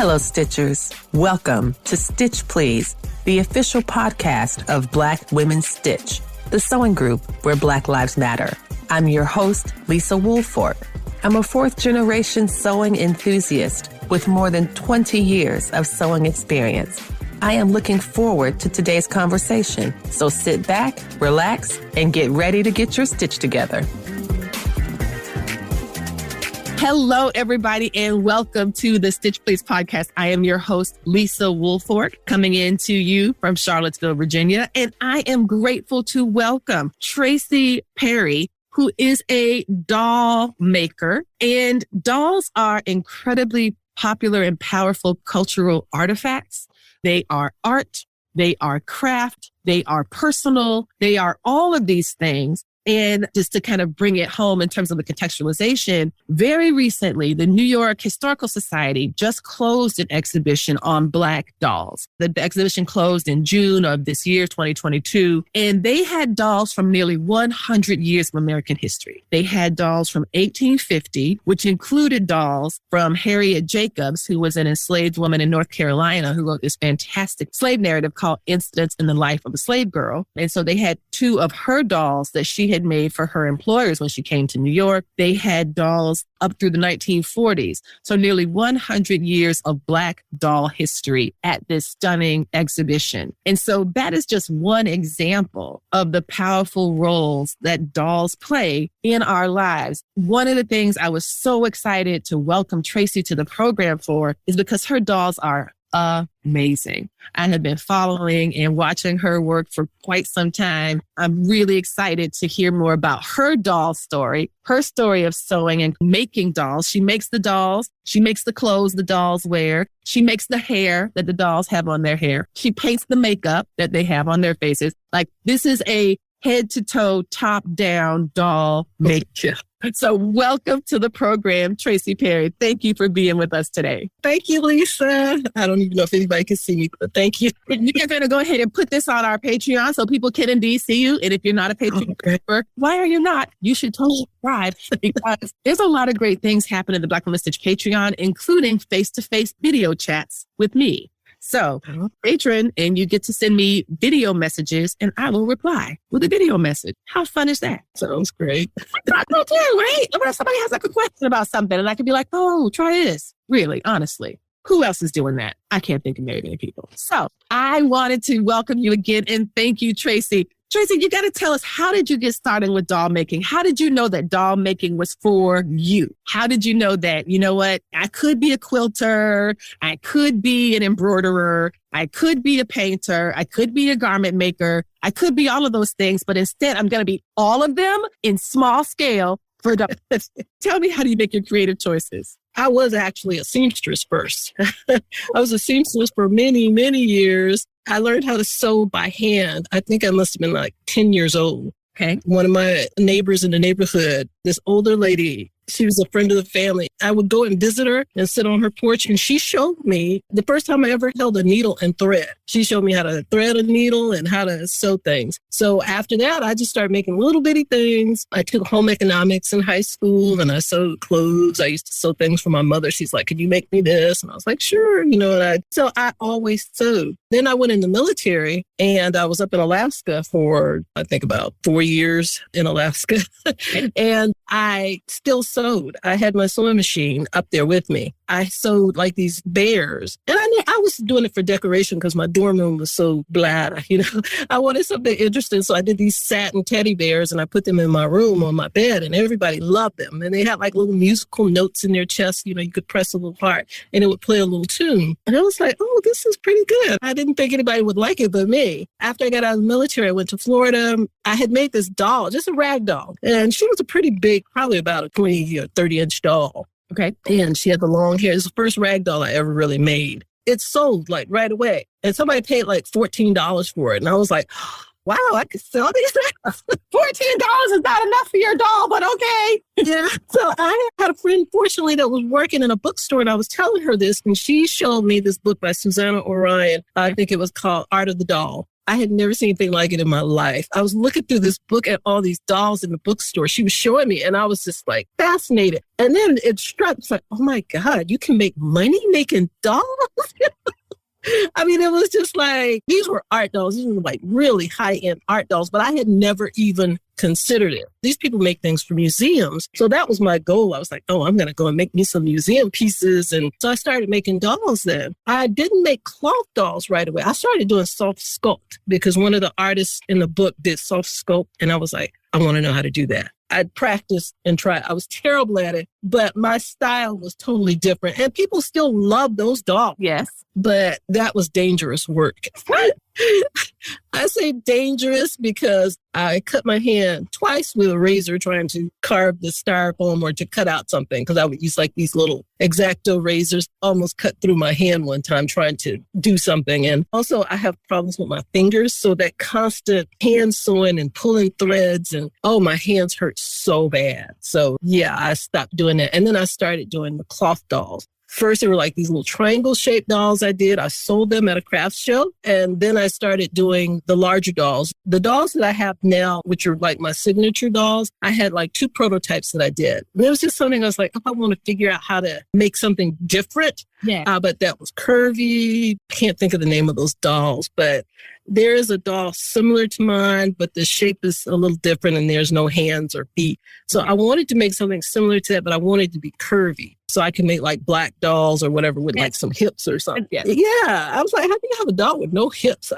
Hello, Stitchers. Welcome to Stitch Please, the official podcast of Black Women Stitch, the sewing group where Black Lives Matter. I'm your host, Lisa Woolfork. I'm a fourth-generation sewing enthusiast with more than 20 years of sewing experience. I am looking forward to today's conversation, so sit back, relax, and get ready to get your stitch together. Hello, everybody, and welcome to the Stitch Please podcast. I am your host, Lisa Woolfork, coming in to you from Charlottesville, Virginia, and I am grateful to welcome Tracy Perry, who is a doll maker. And dolls are incredibly popular and powerful cultural artifacts. They are art, they are craft, they are personal, they are all of these things. And just to kind of bring it home in terms of the contextualization, very recently, the New York Historical Society just closed an exhibition on Black dolls. The exhibition closed in June of this year, 2022, and they had dolls from nearly 100 years of American history. They had dolls from 1850, which included dolls from Harriet Jacobs, who was an enslaved woman in North Carolina who wrote this fantastic slave narrative called Incidents in the Life of a Slave Girl. And so they had two of her dolls that she had made for her employers when she came to New York. They had dolls up through the 1940s. So nearly 100 years of Black doll history at this stunning exhibition. And so that is just one example of the powerful roles that dolls play in our lives. One of the things I was so excited to welcome Tracy to the program for is because her dolls are amazing. I have been following and watching her work for quite some time. I'm really excited to hear more about her doll story, her story of sewing and making dolls. She makes the dolls. She makes the clothes the dolls wear. She makes the hair that the dolls have on their hair. She paints the makeup that they have on their faces. Like, this is a head to toe, top down doll maker. So welcome to the program, Tracy Perry. Thank you for being with us today. Thank you, Lisa. I don't even know if anybody can see me, but thank you. You're going to go ahead and put this on our Patreon so people can indeed see you. And if you're not a Patreon member, why are you not? You should totally subscribe, because there's a lot of great things happening in the Black Women Stitch Patreon, including face-to-face video chats with me. So, patron, and you get to send me video messages and I will reply with a video message. How fun is that? Sounds great. I know too, right? When somebody has like a question about something and I can be like, oh, try this. Really, honestly. Who else is doing that? I can't think of very many people. So I wanted to welcome you again and thank you, Tracy. Tracy, you got to tell us, how did you get started with doll making? How did you know that doll making was for you? How did you know that, you know what, I could be a quilter, I could be an embroiderer, I could be a painter, I could be a garment maker, I could be all of those things, but instead I'm going to be all of them in small scale for dolls. Tell me, how do you make your creative choices? I was actually a seamstress first. I was a seamstress for many, many years. I learned how to sew by hand. I think I must have been like 10 years old. Okay. One of my neighbors in the neighborhood, this older lady, she was a friend of the family. I would go and visit her and sit on her porch, and she showed me the first time I ever held a needle and thread. She showed me how to thread a needle and how to sew things. So after that, I just started making little bitty things. I took home economics in high school and I sewed clothes. I used to sew things for my mother. She's like, "Can you make me this?" And I was like, "Sure." So I always sewed. Then I went in the military and I was up in Alaska for, I think, about 4 years in Alaska. And I still sewed. I had my sewing machine up there with me. I sewed like these bears. And I was doing it for decoration because my dorm room was so blah, I wanted something interesting. So I did these satin teddy bears and I put them in my room on my bed, and everybody loved them. And they had like little musical notes in their chest. You could press a little part and it would play a little tune. And I was like, oh, this is pretty good. I didn't think anybody would like it but me. After I got out of the military, I went to Florida. I had made this doll, just a rag doll. And she was a pretty big, probably about a 20 or 30-inch doll. Okay. And she had the long hair. It was the first rag doll I ever really made. It sold like right away. And somebody paid like $14 for it. And I was like, wow, I could sell these. $14 is not enough for your doll, but okay. Yeah. So I had a friend, fortunately, that was working in a bookstore, and I was telling her this, and she showed me this book by Susanna Orion. I think it was called Art of the Doll. I had never seen anything like it in my life. I was looking through this book at all these dolls in the bookstore. She was showing me and I was just like fascinated. And then it struck, it's like, oh my God, you can make money making dolls? I mean, it was just like, these were art dolls. These were like really high-end art dolls, but I had never even considered it. These people make things for museums. So that was my goal. I was like, oh, I'm going to go and make me some museum pieces. And so I started making dolls then. I didn't make cloth dolls right away. I started doing soft sculpt because one of the artists in the book did soft sculpt. And I was like, I want to know how to do that. I'd practiced and tried. I was terrible at it, but my style was totally different. And people still love those dolls. Yes. But that was dangerous work. I say dangerous because I cut my hand twice with a razor trying to carve the styrofoam or to cut out something because I would use like these little X-Acto razors, almost cut through my hand one time trying to do something. And also I have problems with my fingers. So that constant hand sewing and pulling threads and my hands hurt so bad. So yeah, I stopped doing that. And then I started doing the cloth dolls. First, they were like these little triangle-shaped dolls I did. I sold them at a craft show. And then I started doing the larger dolls. The dolls that I have now, which are like my signature dolls, I had like 2 prototypes that I did. And it was just something I was like, I want to figure out how to make something different. Yeah. But that was curvy. I can't think of the name of those dolls, but there is a doll similar to mine, but the shape is a little different and there's no hands or feet. So I wanted to make something similar to that, but I wanted it to be curvy. So I can make like black dolls or whatever with like some hips or something. Yeah. I was like, how do you have a doll with no hips?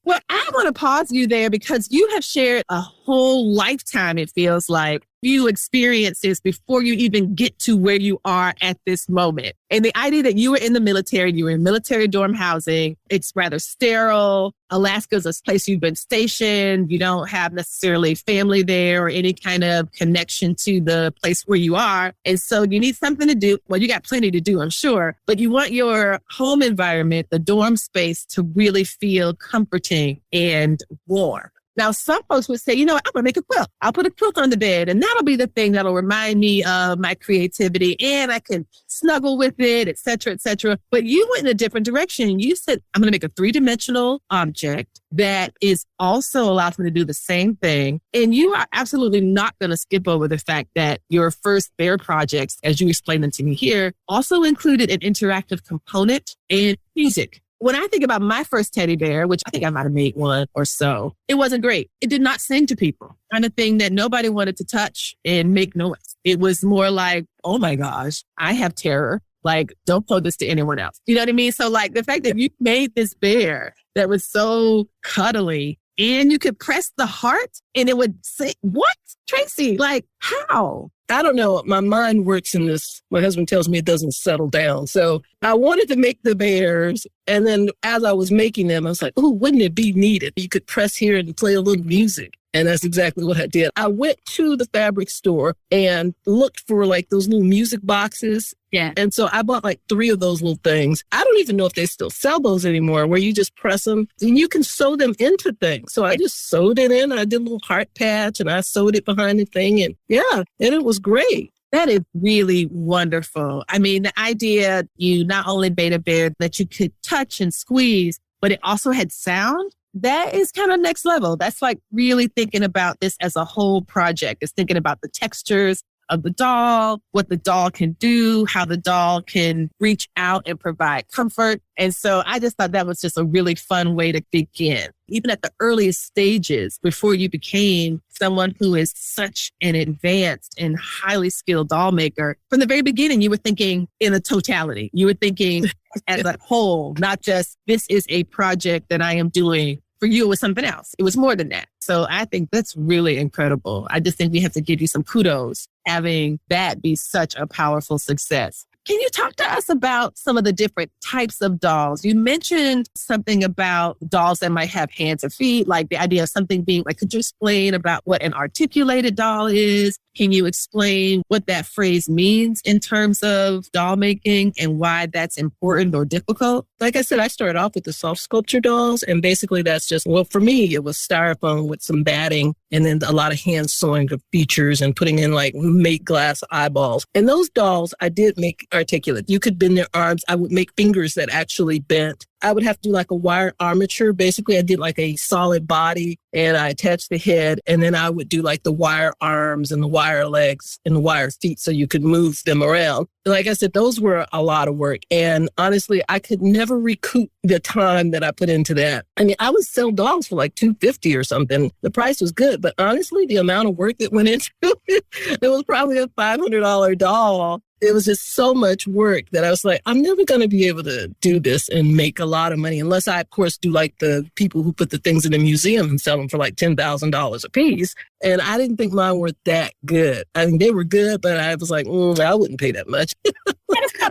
Well, I want to pause you there because you have shared a whole lifetime, it feels like, few experiences before you even get to where you are at this moment. And the idea that you were in the military, you were in military dorm housing, it's rather sterile. Alaska's a place you've been stationed. You don't have necessarily family there or any kind of connection to the place where you are. And so you need something to do. Well, you got plenty to do, I'm sure, but you want your home environment, the dorm space, to really feel comforting and warm. Now, some folks would say, I'm going to make a quilt. I'll put a quilt on the bed and that'll be the thing that'll remind me of my creativity and I can snuggle with it, et cetera, et cetera. But you went in a different direction. You said, I'm going to make a 3-dimensional object that is also allows me to do the same thing. And you are absolutely not going to skip over the fact that your first bear projects, as you explained them to me here, also included an interactive component and music. When I think about my first teddy bear, which I think I might have made one or so, it wasn't great. It did not sing to people. Kind of thing that nobody wanted to touch and make noise. It was more like, oh my gosh, I have terror. Like, don't throw this to anyone else. You know what I mean? So like the fact that you made this bear that was so cuddly and you could press the heart and it would say, what? Tracy, like how? I don't know. My mind works in this. My husband tells me it doesn't settle down. So I wanted to make the bears. And then as I was making them, I was like, oh, wouldn't it be needed? You could press here and play a little music. And that's exactly what I did. I went to the fabric store and looked for like those little music boxes. Yeah. And so I bought like 3 of those little things. I don't even know if they still sell those anymore, where you just press them and you can sew them into things. So I just sewed it in. I did a little heart patch and I sewed it behind the thing. And and it was great. That is really wonderful. I mean, the idea you not only made a bear that you could touch and squeeze, but it also had sound. That is kind of next level. That's like really thinking about this as a whole project. It's thinking about the textures of the doll, what the doll can do, how the doll can reach out and provide comfort. And so I just thought that was just a really fun way to begin. Even at the earliest stages, before you became someone who is such an advanced and highly skilled doll maker, from the very beginning, you were thinking in a totality. You were thinking as a whole, not just this is a project that I am doing. For you, it was something else. It was more than that. So I think that's really incredible. I just think we have to give you some kudos having that be such a powerful success. Can you talk to us about some of the different types of dolls? You mentioned something about dolls that might have hands or feet, like the idea of something being like, could you explain about what an articulated doll is? Can you explain what that phrase means in terms of doll making and why that's important or difficult? Like I said, I started off with the soft sculpture dolls. And basically that's just, well, for me, it was styrofoam with some batting and then a lot of hand sewing of features and putting in like mate glass eyeballs. And those dolls I did make articulate. You could bend their arms. I would make fingers that actually bent. I would have to do like a wire armature. Basically, I did like a solid body and I attached the head, and then I would do like the wire arms and the wire legs and the wire feet so you could move them around. Like I said, those were a lot of work. And honestly, I could never recoup the time that I put into that. I mean, I would sell dolls for like $250 or something. The price was good, but honestly, the amount of work that went into it, it was probably a $500 doll. It was just so much work that I was like, I'm never going to be able to do this and make a lot of money unless I, of course, do like the people who put the things in the museum and sell them for like $10,000 a piece. And I didn't think mine were that good. I mean, they were good, but I was like, I wouldn't pay that much.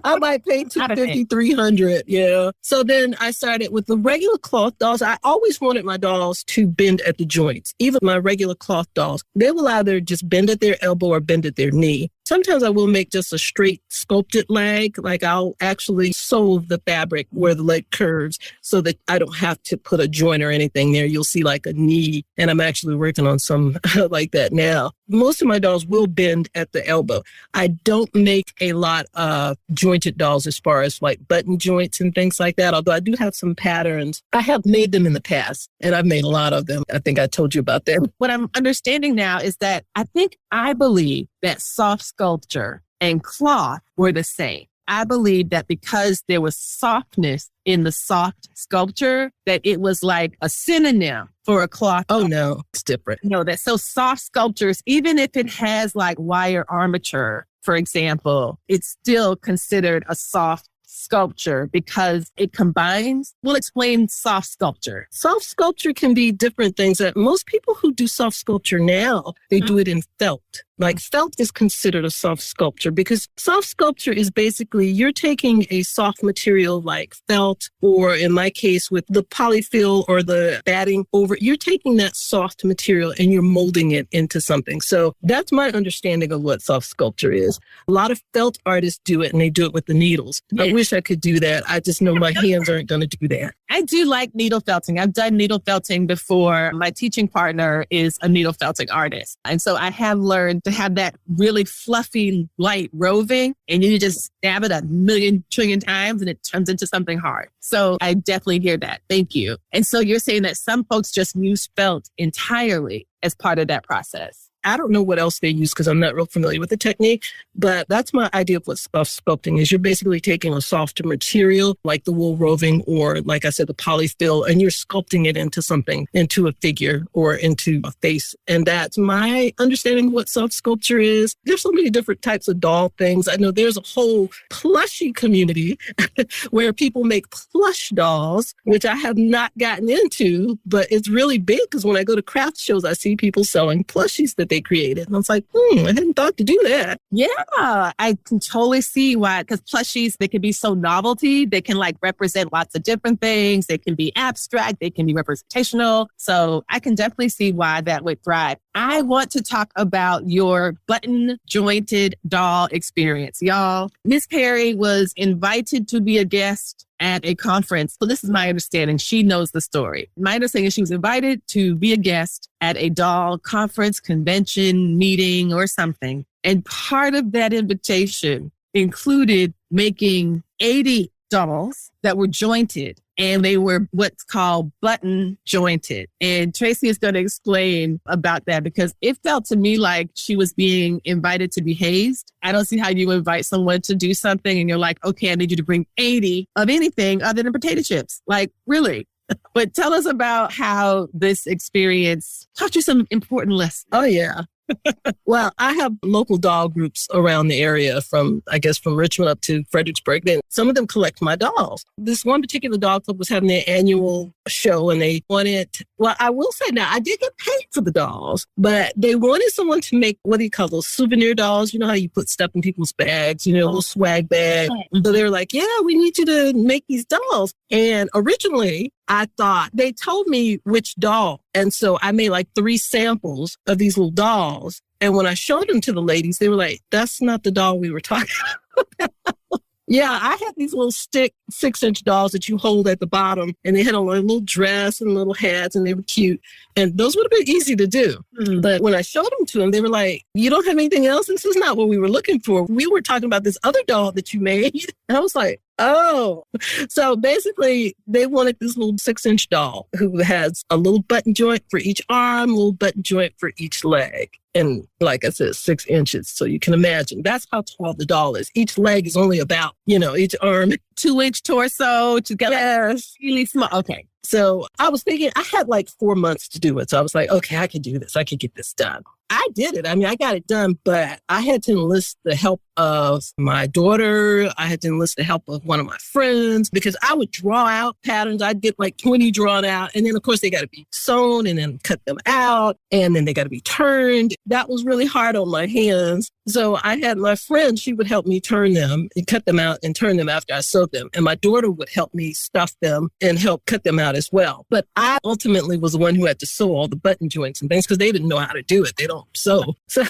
I might pay $250, $300, yeah. So then I started with the regular cloth dolls. I always wanted my dolls to bend at the joints. Even my regular cloth dolls, they will either just bend at their elbow or bend at their knee. Sometimes I will make just a straight sculpted leg. Like I'll actually sew the fabric where the leg curves so that I don't have to put a joint or anything there. You'll see like a knee, and I'm actually working on some like that now. Most of my dolls will bend at the elbow. I don't make a lot of jointed dolls as far as like button joints and things like that, although I do have some patterns. I have made them in the past, and I've made a lot of them. I think I told you about that. What I'm understanding now is that I believe that soft sculpture and cloth were the same. I believe that because there was softness in the soft sculpture, that it was like a synonym for a cloth. Oh, no, it's different. No, that so soft sculptures, even if it has like wire armature, for example, it's still considered a soft sculpture because it combines. We'll explain soft sculpture. Soft sculpture can be different things. That most people who do soft sculpture now, they do it in felt. Like felt is considered a soft sculpture because soft sculpture is basically you're taking a soft material like felt, or in my case with the polyfill or the batting over, you're taking that soft material and you're molding it into something. So that's my understanding of what soft sculpture is. A lot of felt artists do it and they do it with the needles. I wish I could do that. I just know my hands aren't going to do that. I do like needle felting. I've done needle felting before. My teaching partner is a needle felting artist. And so I have learned to have that really fluffy, light roving, and you just stab it a million trillion times and it turns into something hard. So I definitely hear that. Thank you. And so you're saying that some folks just use felt entirely as part of that process. I don't know what else they use because I'm not real familiar with the technique, but that's my idea of what soft sculpting is. You're basically taking a softer material like the wool roving or, like I said, the polyfill, and you're sculpting it into something, into a figure or into a face. And that's my understanding of what soft sculpture is. There's so many different types of doll things. I know there's a whole plushie community where people make plush dolls, which I have not gotten into, but it's really big because when I go to craft shows, I see people selling plushies that they created. And I was like, I hadn't thought to do that. Yeah, I can totally see why, because plushies, they can be so novelty. They can like represent lots of different things. They can be abstract. They can be representational. So I can definitely see why that would thrive. I want to talk about your button jointed doll experience. Y'all, Miss Perry was invited to be a guest at a conference. So this is my understanding. She knows the story. My understanding is she was invited to be a guest at a doll conference, convention, meeting, or something. And part of that invitation included making 80 dolls that were jointed, and they were what's called button jointed. And Tracy is going to explain about that because it felt to me like she was being invited to be hazed. I don't see how you invite someone to do something and you're like, okay, I need you to bring 80 of anything other than potato chips. Like, really? But tell us about how this experience taught you some important lessons. Oh, yeah. Well, I have local doll groups around the area from Richmond up to Fredericksburg. Then some of them collect my dolls. This one particular doll club was having their annual show and they wanted, well, I will say now, I did get paid for the dolls, but they wanted someone to make, what do you call those, souvenir dolls? You know how you put stuff in people's bags, little swag bag. So they were like, yeah, we need you to make these dolls. And originally, I thought they told me which doll. And so I made like 3 samples of these little dolls. And when I showed them to the ladies, they were like, that's not the doll we were talking about. Yeah, I had these little stick 6-inch dolls that you hold at the bottom, and they had a little dress and little hats, and they were cute. And those would have been easy to do. Mm-hmm. But when I showed them to them, they were like, you don't have anything else? This is not what we were looking for. We were talking about this other doll that you made. And I was like, Oh, so basically they wanted this little 6-inch doll who has a little button joint for each arm, a little button joint for each leg. And like I said, 6 inches. So you can imagine that's how tall the doll is. Each leg is only about, each arm. 2-inch torso together. Yes. Really small. Okay. So I was thinking I had like 4 months to do it. So I was like, okay, I can do this. I can get this done. I did it. I mean, I got it done, but I had to enlist the help of my daughter. I had to enlist the help of one of my friends because I would draw out patterns. I'd get like 20 drawn out. And then, of course, they got to be sewn and then cut them out. And then they got to be turned. That was really hard on my hands. So I had my friend, she would help me turn them and cut them out and turn them after I sewed them. And my daughter would help me stuff them and help cut them out as well. But I ultimately was the one who had to sew all the button joints and things because they didn't know how to do it. They don't sew. So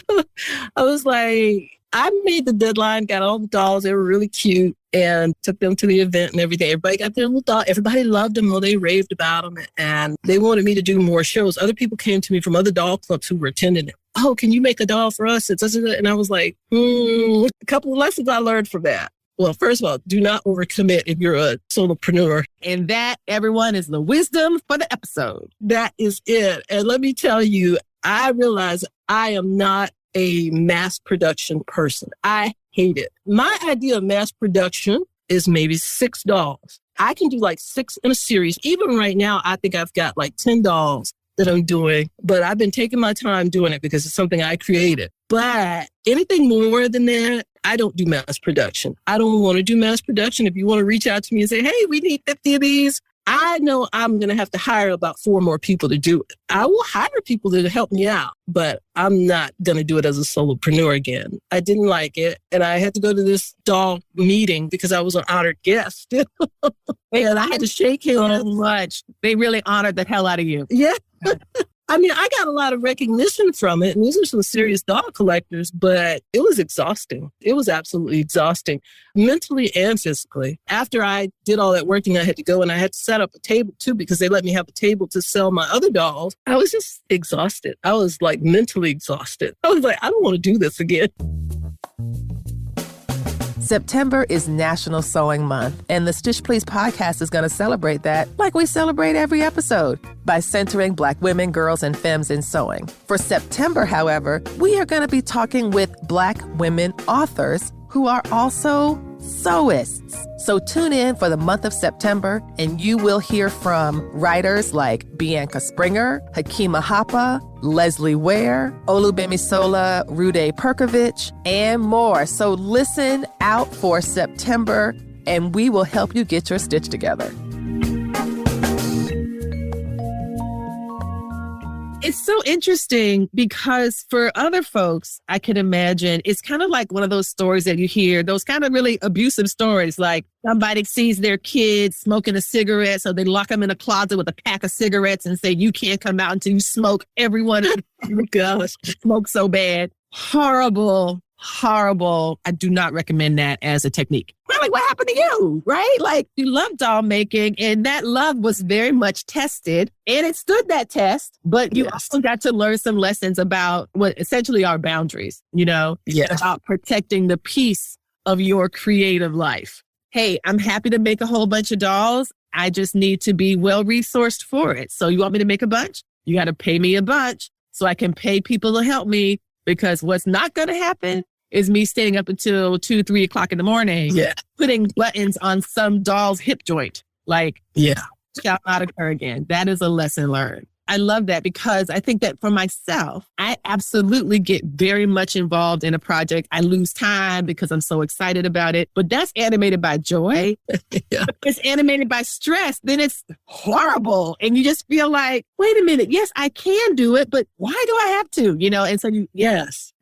I was like, I made the deadline, got all the dolls. They were really cute and took them to the event and everything. Everybody got their little doll. Everybody loved them. Oh, they raved about them. And they wanted me to do more shows. Other people came to me from other doll clubs who were attending it. Oh, can you make a doll for us? And I was like, a couple of lessons I learned from that. Well, first of all, do not overcommit if you're a solopreneur. And that, everyone, is the wisdom for the episode. That is it. And let me tell you, I realize I am not a mass production person. I hate it. My idea of mass production is maybe 6 dolls. I can do like 6 in a series. Even right now, I think I've got like 10 dolls that I'm doing, but I've been taking my time doing it because it's something I created. But anything more than that, I don't do mass production. I don't want to do mass production. If you want to reach out to me and say, hey, we need 50 of these, I know I'm going to have to hire about 4 more people to do it. I will hire people to help me out, but I'm not going to do it as a solopreneur again. I didn't like it. And I had to go to this doll meeting because I was an honored guest. And I had to shake him. So much. They really honored the hell out of you. Yeah. I mean, I got a lot of recognition from it. And these are some serious doll collectors, but it was exhausting. It was absolutely exhausting, mentally and physically. After I did all that working, I had to go and I had to set up a table too, because they let me have a table to sell my other dolls. I was just exhausted. I was like mentally exhausted. I was like, I don't want to do this again. September is National Sewing Month, and the Stitch Please podcast is going to celebrate that like we celebrate every episode by centering Black women, girls, and femmes in sewing. For September, however, we are going to be talking with Black women authors who are also sewists. So tune in for the month of September, and you will hear from writers like Bianca Springer, Hakima Hapa, Leslie Ware, Olubemisola Rude Perkovich, and more. So listen out for September, and we will help you get your stitch together. It's so interesting because for other folks, I can imagine it's kind of like one of those stories that you hear, those kind of really abusive stories, like somebody sees their kid smoking a cigarette, so they lock them in a closet with a pack of cigarettes and say, you can't come out until you smoke. Everyone, oh my gosh, smoke so bad. Horrible. Horrible. I do not recommend that as a technique. Really, what happened to you, right? Like, you love doll making, and that love was very much tested, and it stood that test, but you also got to learn some lessons about what essentially are boundaries, about protecting the peace of your creative life. Hey, I'm happy to make a whole bunch of dolls. I just need to be well-resourced for it. So you want me to make a bunch? You got to pay me a bunch so I can pay people to help me. Because what's not going to happen is me staying up until 2, 3 o'clock in the morning, putting buttons on some doll's hip joint. Like, shall not occur again. That is a lesson learned. I love that because I think that for myself, I absolutely get very much involved in a project. I lose time because I'm so excited about it. But that's animated by joy. If it's animated by stress, then it's horrible. And you just feel like, wait a minute. Yes, I can do it, but why do I have to? And so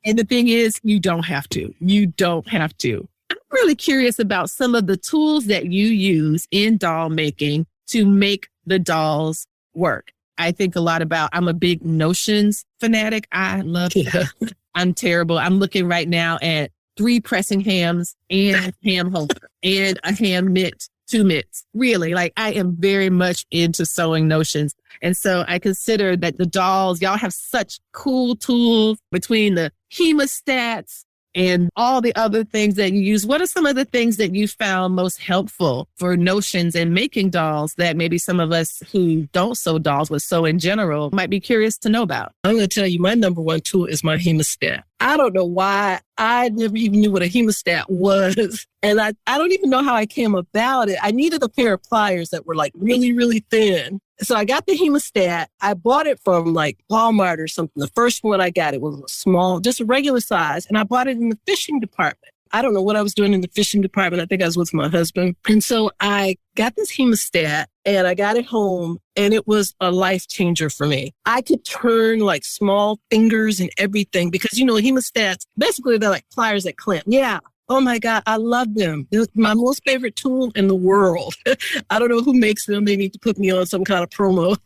And the thing is, you don't have to. You don't have to. I'm really curious about some of the tools that you use in doll making to make the dolls work. I think a lot about, I'm a big notions fanatic. I love that. I'm terrible. I'm looking right now at 3 pressing hams and a ham holder and a ham mitt, 2 mitts. Really, like I am very much into sewing notions. And so I consider that the dolls, y'all have such cool tools between the hemostats, and all the other things that you use. What are some of the things that you found most helpful for notions in making dolls that maybe some of us who don't sew dolls but sew in general might be curious to know about? I'm going to tell you, my number one tool is my hemostat. I don't know why I never even knew what a hemostat was. And I don't even know how I came about it. I needed a pair of pliers that were like really, really thin. So I got the hemostat. I bought it from like Walmart or something. The first one I got, it was a small, just a regular size. And I bought it in the fishing department. I don't know what I was doing in the fishing department. I think I was with my husband. And so I got this hemostat and I got it home and it was a life changer for me. I could turn like small fingers and everything because, hemostats, basically they're like pliers that clamp. Yeah. Oh my God, I love them. They're my most favorite tool in the world. I don't know who makes them. They need to put me on some kind of promo.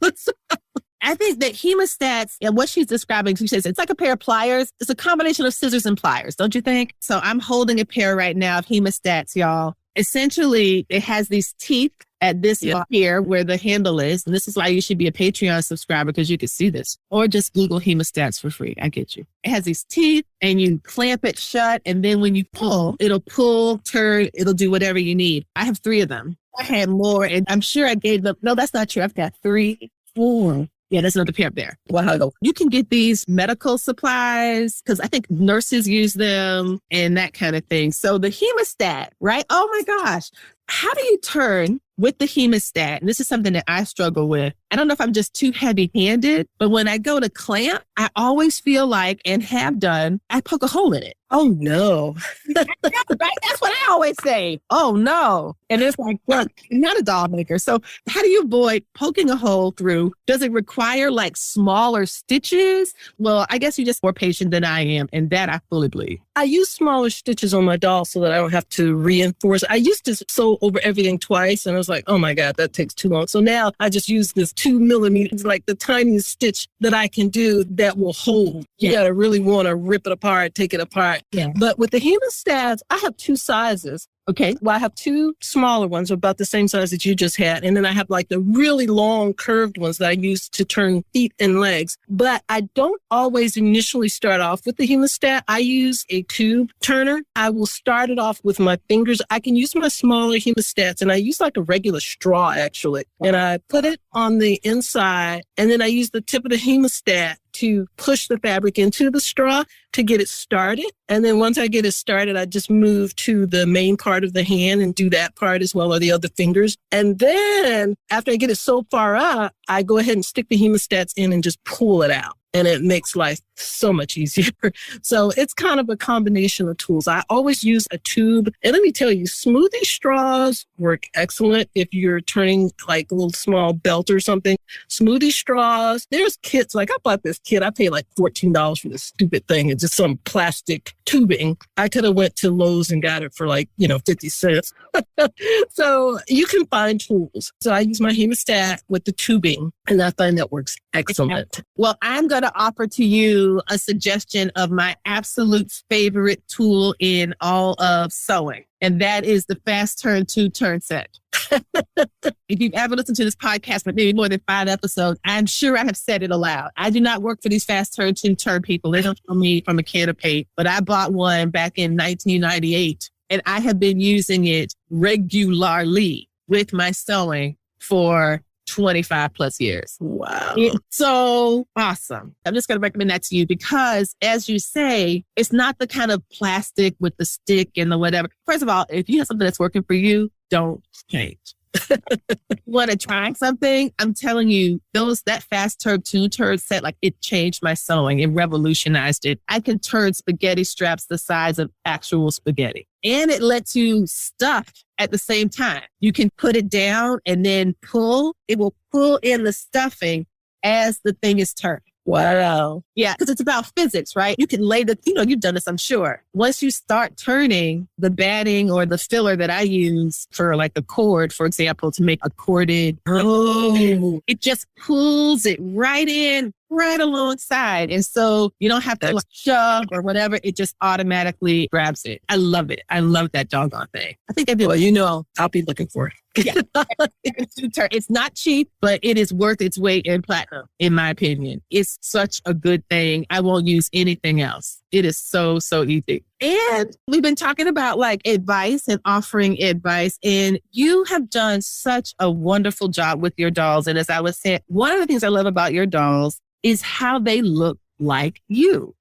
I think that hemostats and what she's describing, she says it's like a pair of pliers. It's a combination of scissors and pliers, don't you think? So I'm holding a pair right now of hemostats, y'all. Essentially, it has these teeth at this spot here where the handle is. And this is why you should be a Patreon subscriber because you can see this. Or just Google hemostats for free. I get you. It has these teeth and you clamp it shut. And then when you pull, it'll pull, turn, it'll do whatever you need. I have 3 of them. I had more and I'm sure I gave them. No, that's not true. I've got 3, 4. Yeah, there's another pair up there. Wow. You can get these medical supplies because I think nurses use them and that kind of thing. So the hemostat, right? Oh my gosh. How do you turn with the hemostat? And this is something that I struggle with. I don't know if I'm just too heavy-handed, but when I go to clamp, I always feel like, and have done, I poke a hole in it. Oh, no. Right? That's what I always say. Oh, no. And it's like, look, I'm not a doll maker. So how do you avoid poking a hole through? Does it require like smaller stitches? Well, I guess you're just more patient than I am. And that I fully believe. I use smaller stitches on my doll so that I don't have to reinforce. I used to sew over everything twice. And I was like, oh my God, that takes too long. So now I just use this 2 millimeters, like the tiniest stitch that I can do that will hold. You got to really want to rip it apart, take it apart. Yeah. But with the hemostats, I have 2 sizes. Okay. Well, I have 2 smaller ones about the same size that you just had. And then I have like the really long curved ones that I use to turn feet and legs. But I don't always initially start off with the hemostat. I use a tube turner. I will start it off with my fingers. I can use my smaller hemostats and I use like a regular straw actually. And I put it on the inside and then I use the tip of the hemostat to push the fabric into the straw to get it started. And then once I get it started, I just move to the main part of the hand and do that part as well, or the other fingers. And then after I get it so far up, I go ahead and stick the hemostats in and just pull it out. And it makes life so much easier. So it's kind of a combination of tools. I always use a tube. And let me tell you, smoothie straws work excellent if you're turning like a little small belt or something. Smoothie straws, there's kits. Like I bought this kit. I paid like $14 for this stupid thing. It's just some plastic tubing. I could have went to Lowe's and got it for like, 50 cents. So you can find tools. So I use my hemostat with the tubing and I find that works excellent. Well, I'm going to offer to you a suggestion of my absolute favorite tool in all of sewing. And that is the fast turn 2-turn set. If you've ever listened to this podcast for maybe more than 5 episodes, I'm sure I have said it aloud. I do not work for these fast turn 2-turn people. They don't tell me from a can of paint, but I bought one back in 1998 and I have been using it regularly with my sewing for 25 plus years. Wow. It's so awesome. I'm just going to recommend that to you because, as you say, it's not the kind of plastic with the stick and the whatever. First of all, if you have something that's working for you, don't change. Want to try something? I'm telling you, that fast turn 2-turn set, like it changed my sewing. It revolutionized it. I can turn spaghetti straps the size of actual spaghetti. And it lets you stuff at the same time. You can put it down and then pull. It will pull in the stuffing as the thing is turned. Wow. Yeah, because it's about physics, right? You can lay you've done this, I'm sure. Once you start turning the batting or the filler that I use for like a cord, for example, to make a corded, it just pulls it right in, right alongside. And so you don't have to like shove or whatever. It just automatically grabs it. I love it. I love that doggone thing. I think I did. Well, I'll be looking for it. Yeah. It's not cheap, but it is worth its weight in platinum, in my opinion. It's such a good thing. I won't use anything else. It is so, so easy. And we've been talking about like advice and offering advice. And you have done such a wonderful job with your dolls. And as I was saying, one of the things I love about your dolls is how they look like you.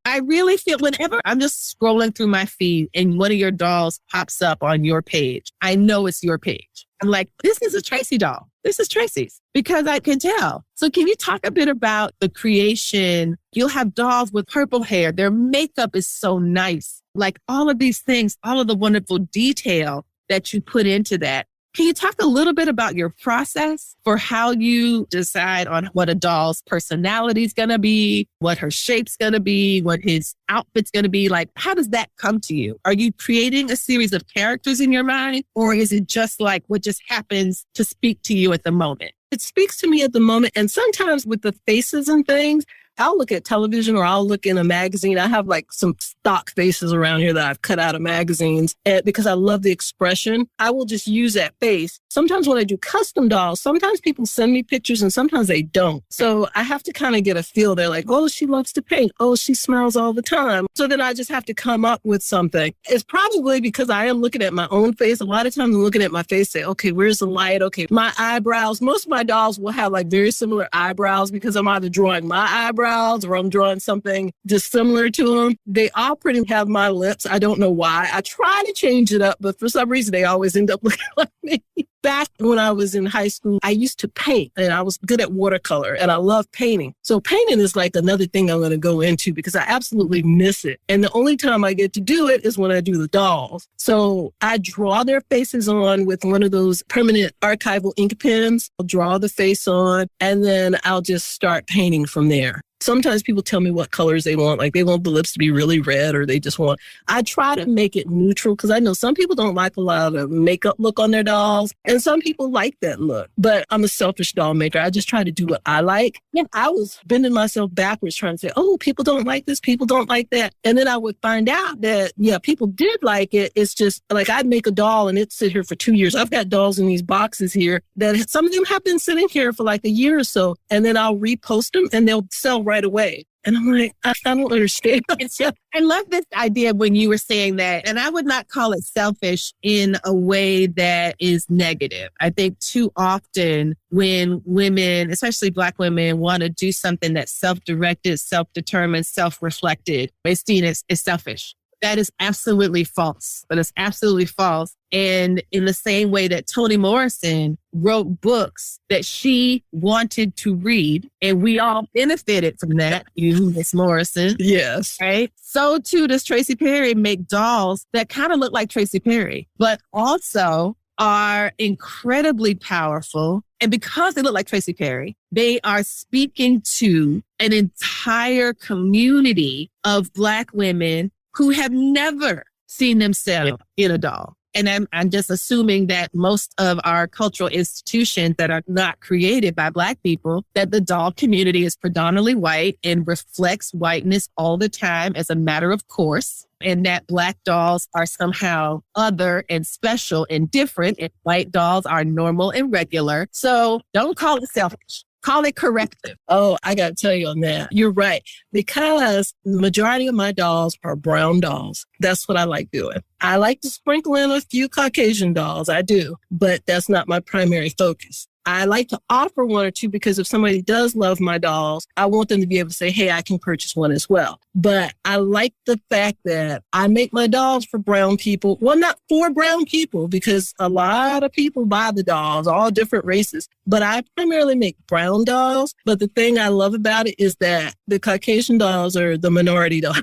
I really feel whenever I'm just scrolling through my feed and one of your dolls pops up on your page, I know it's your page. I'm like, this is a Tracy doll. This is Tracy's because I can tell. So can you talk a bit about the creation? You'll have dolls with purple hair. Their makeup is so nice. Like all of these things, all of the wonderful detail that you put into that. Can you talk a little bit about your process for how you decide on what a doll's personality is going to be, what her shape's going to be, what his outfit's going to be? Like, how does that come to you? Are you creating a series of characters in your mind, or is it just like what just happens to speak to you at the moment? It speaks to me at the moment. And sometimes with the faces and things, I'll look at television or I'll look in a magazine. I have like some stock faces around here that I've cut out of magazines. And because I love the expression, I will just use that face. Sometimes when I do custom dolls, sometimes people send me pictures and sometimes they don't. So I have to kind of get a feel. They're like, oh, she loves to paint. Oh, she smiles all the time. So then I just have to come up with something. It's probably because I am looking at my own face. A lot of times I'm looking at my face, say, okay, where's the light? Okay, my eyebrows. Most of my dolls will have like very similar eyebrows because I'm either drawing my eyebrows or I'm drawing something just similar to them. They all pretty much have my lips. I don't know why. I try to change it up, but for some reason, they always end up looking like me. Back when I was in high school, I used to paint and I was good at watercolor and I love painting. So painting is like another thing I'm going to go into because I absolutely miss it. And the only time I get to do it is when I do the dolls. So I draw their faces on with one of those permanent archival ink pens. I'll draw the face on and then I'll just start painting from there. Sometimes people tell me what colors they want, like they want the lips to be really red or they just want, I try to make it neutral because I know some people don't like a lot of makeup look on their dolls and some people like that look, but I'm a selfish doll maker. I just try to do what I like. Yeah, I was bending myself backwards trying to say, oh, people don't like this, people don't like that. And then I would find out that, yeah, people did like it. It's just like I'd make a doll and it'd sit here for 2 years. I've got dolls in these boxes here that some of them have been sitting here for like a year or so and then I'll repost them and they'll sell right away. And I'm like, I don't understand. I love this idea when you were saying that. And I would not call it selfish in a way that is negative. I think too often when women, especially Black women, want to do something that's self-directed, self-determined, self-reflected, it's seen as selfish. That is absolutely false. But it's absolutely false. And in the same way that Toni Morrison wrote books that she wanted to read, and we all benefited from that, you, Miss Morrison. Yes. Right? So too does Tracy Perry make dolls that kind of look like Tracy Perry, but also are incredibly powerful. And because they look like Tracy Perry, they are speaking to an entire community of Black women who have never seen themselves in a doll. And I'm just assuming that most of our cultural institutions that are not created by Black people, that the doll community is predominantly white and reflects whiteness all the time as a matter of course, and that Black dolls are somehow other and special and different, and white dolls are normal and regular. So don't call it selfish. Call it corrective. Oh, I got to tell you on that. You're right. Because the majority of my dolls are brown dolls. That's what I like doing. I like to sprinkle in a few Caucasian dolls. I do. But that's not my primary focus. I like to offer one or two because if somebody does love my dolls, I want them to be able to say, hey, I can purchase one as well. But I like the fact that I make my dolls for brown people. Well, not for brown people, because a lot of people buy the dolls, all different races. But I primarily make brown dolls. But the thing I love about it is that the Caucasian dolls are the minority dolls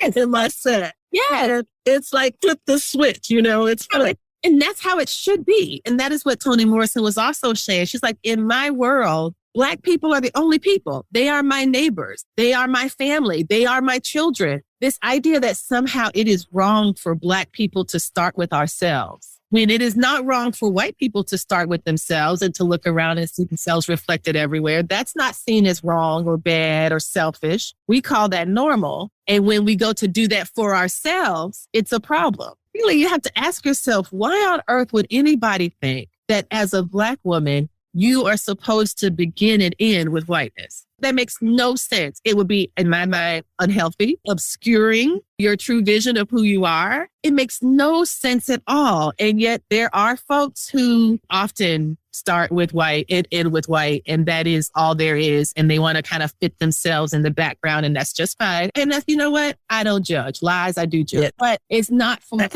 in my set. Yeah. It's like flip the switch, you know, it's fun. And that's how it should be. And that is what Toni Morrison was also saying. She's like, in my world, Black people are the only people. They are my neighbors. They are my family. They are my children. This idea that somehow it is wrong for Black people to start with ourselves, when it is not wrong for white people to start with themselves and to look around and see themselves reflected everywhere. That's not seen as wrong or bad or selfish. We call that normal. And when we go to do that for ourselves, it's a problem. Really, you have to ask yourself, why on earth would anybody think that as a Black woman, you are supposed to begin and end with whiteness. That makes no sense. It would be, in my mind, unhealthy, obscuring your true vision of who you are. It makes no sense at all. And yet there are folks who often start with white and end with white, and that is all there is. And they want to kind of fit themselves in the background, and that's just fine. And that's, you know what? I don't judge. Lies, I do judge. But it's not for me.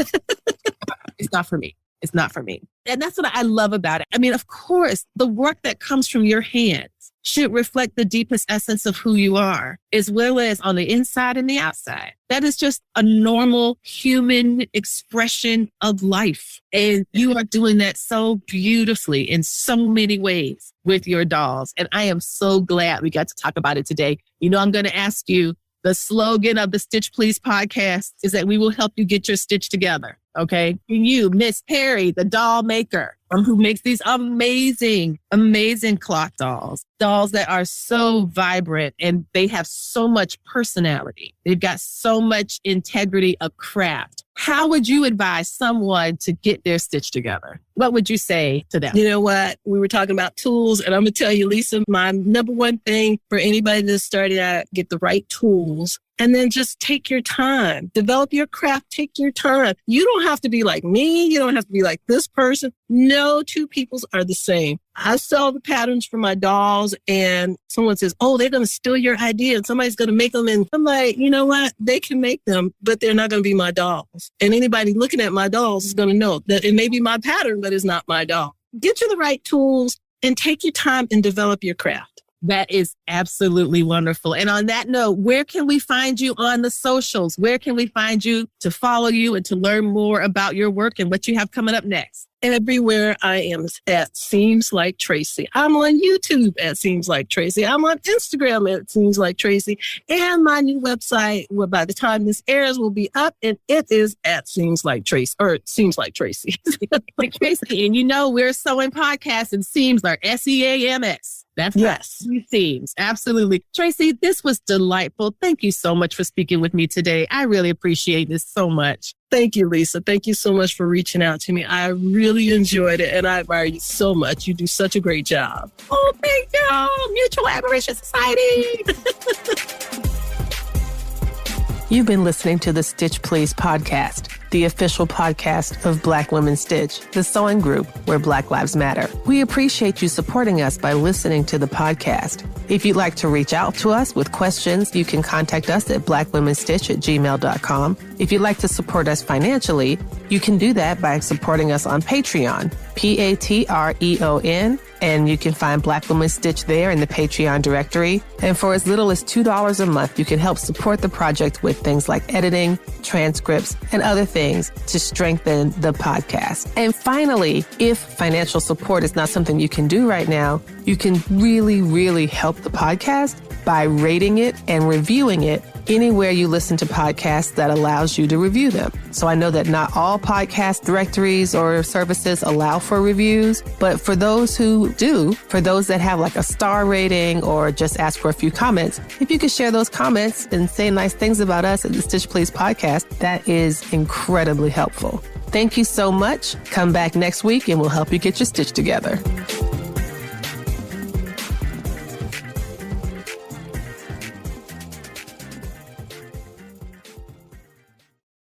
It's not for me. It's not for me. And that's what I love about it. I mean, of course, the work that comes from your hands should reflect the deepest essence of who you are, as well as on the inside and the outside. That is just a normal human expression of life. And you are doing that so beautifully in so many ways with your dolls. And I am so glad we got to talk about it today. You know, I'm going to ask you, the slogan of the Stitch Please podcast is that we will help you get your stitch together. Okay. And you, Miss Perry, the doll maker, who makes these amazing, amazing cloth dolls that are so vibrant and they have so much personality. They've got so much integrity of craft. How would you advise someone to get their stitch together? What would you say to them? You know what? We were talking about tools, and I'm going to tell you, Lisa, my number one thing for anybody that's starting out, get the right tools. And then just take your time. Develop your craft. Take your time. You don't have to be like me. You don't have to be like this person. No two peoples are the same. I sell the patterns for my dolls, and someone says, oh, they're going to steal your idea and somebody's going to make them. And I'm like, you know what? They can make them, but they're not going to be my dolls. And anybody looking at my dolls is going to know that it may be my pattern, but it's not my doll. Get you the right tools and take your time and develop your craft. That is absolutely wonderful. And on that note, where can we find you on the socials? Where can we find you to follow you and to learn more about your work and what you have coming up next? Everywhere I am at Seems Like Tracy. I'm on YouTube at Seems Like Tracy. I'm on Instagram at Seems Like Tracy. And my new website, well, by the time this airs, will be up, and it is at Seems Like Tracy, or it Seems Like Tracy. Like Tracy, and you know, we're sewing podcasts and Seems like SEAMS. That's yes. Seems. Absolutely. Tracy, this was delightful. Thank you so much for speaking with me today. I really appreciate this so much. Thank you, Lisa. Thank you so much for reaching out to me. I really enjoyed it, and I admire you so much. You do such a great job. Oh, thank you. Mutual Admiration Society. You've been listening to the Stitch Please podcast, the official podcast of Black Women Stitch, the sewing group where Black Lives Matter. We appreciate you supporting us by listening to the podcast. If you'd like to reach out to us with questions, you can contact us at blackwomenstitch@gmail.com. If you'd like to support us financially, you can do that by supporting us on Patreon, Patreon, and you can find Black Women Stitch there in the Patreon directory. And for as little as $2 a month, you can help support the project with things like editing, transcripts, and other things to strengthen the podcast. And finally, if financial support is not something you can do right now, you can really, really help the podcast by rating it and reviewing it anywhere you listen to podcasts that allows you to review them. So I know that not all podcast directories or services allow for reviews, but for those who do, for those that have like a star rating or just ask for a few comments, if you could share those comments and say nice things about us at the Stitch Please podcast, that is incredibly helpful. Thank you so much. Come back next week and we'll help you get your stitch together.